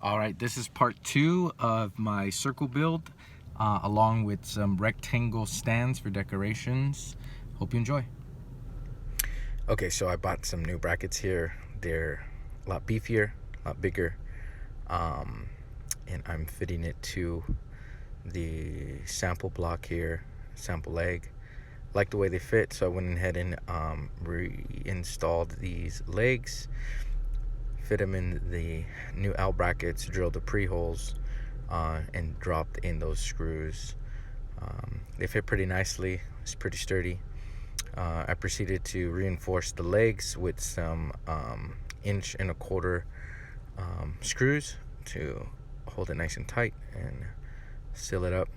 All right, this is part 2 of my circle build, along with some rectangle stands for decorations. Hope you enjoy. Okay, so I bought some new brackets here. They're a lot beefier, a lot bigger, and I'm fitting it to the sample block here, sample leg. Like the way they fit, so I went ahead and reinstalled these legs, fit them in the new L brackets, drilled the pre-holes, and dropped in those screws. They fit pretty nicely. It's pretty sturdy. I proceeded to reinforce the legs with some 1.25" screws to hold it nice and tight and seal it up.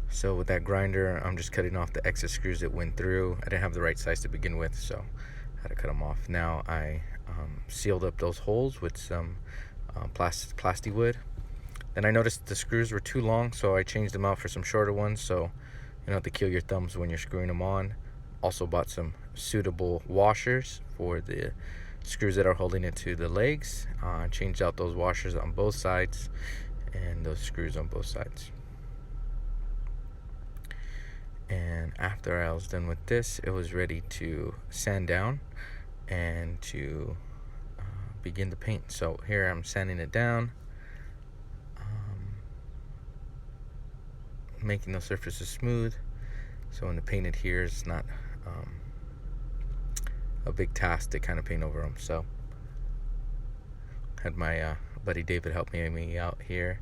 So with that grinder, I'm just cutting off the excess screws that went through. I didn't have the right size to begin with, so I had to cut them off. Now I sealed up those holes with some plasti wood. Then I noticed the screws were too long, so I changed them out for some shorter ones, so you don't have to kill your thumbs when you're screwing them on. Also bought some suitable washers for the screws that are holding it to the legs. Changed out those washers on both sides and those screws on both sides. And after I was done with this, it was ready to sand down and to begin the paint. So here I'm sanding it down, making those surfaces smooth, so when the paint adheres, it's not a big task to kind of paint over them. So had my buddy David help me out here.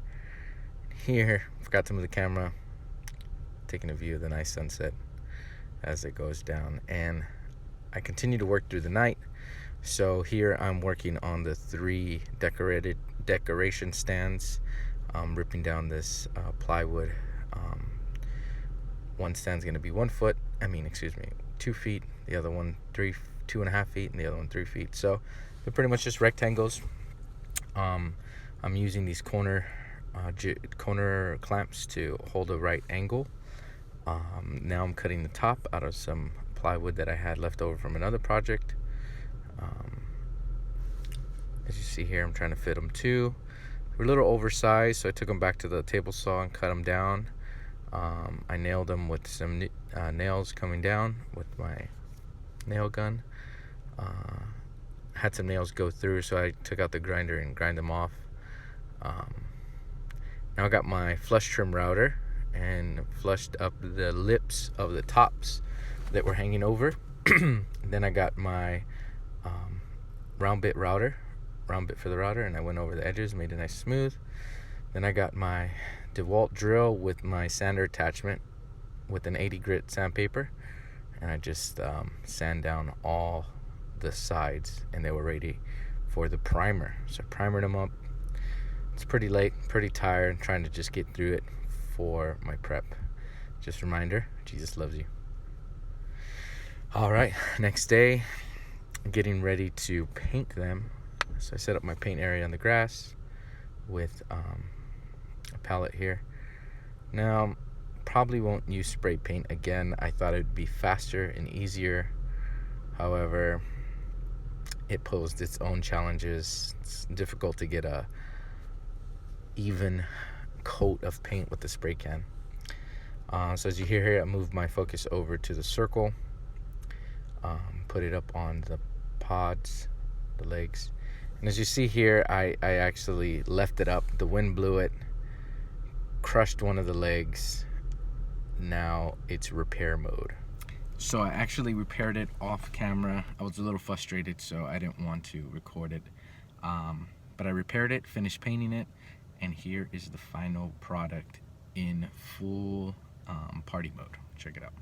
Forgot to move the camera, taking a view of the nice sunset as it goes down. And I continue to work through the night. So here I'm working on the 3 decoration stands, ripping down this plywood. One stand's going to be 2 feet, the other one 2.5 feet, and the other one 3 feet. So they're pretty much just rectangles. I'm using these corner clamps to hold a right angle. Now I'm cutting the top out of some plywood that I had left over from another project. As you see here, I'm trying to fit them too. They're a little oversized, so I took them back to the table saw and cut them down. I nailed them with some nails coming down with my nail gun. Had some nails go through, so I took out the grinder and grind them off. Now I got my flush trim router and flushed up the lips of the tops that were hanging over. Then I got my round bit for the router, and I went over the edges, made it nice smooth. Then I got my DeWalt drill with my sander attachment with an 80 grit sandpaper, and I just sand down all the sides, and they were ready for the primer. So I primered them up. It's pretty late, pretty tired, trying to just get through it for my prep. Just a reminder, Jesus loves you. All right, next day, getting ready to paint them. So I set up my paint area on the grass with a palette here. Now, probably won't use spray paint again. I thought it would be faster and easier. However, it posed its own challenges. It's difficult to get a even coat of paint with the spray can. So as you hear here, I moved my focus over to the circle, put it up on the pods, the legs. And as you see here, I actually left it up. The wind blew it, crushed one of the legs. Now it's repair mode. So I actually repaired it off camera. I was a little frustrated, so I didn't want to record it. But I repaired it, finished painting it, and here is the final product in full party mode. Check it out.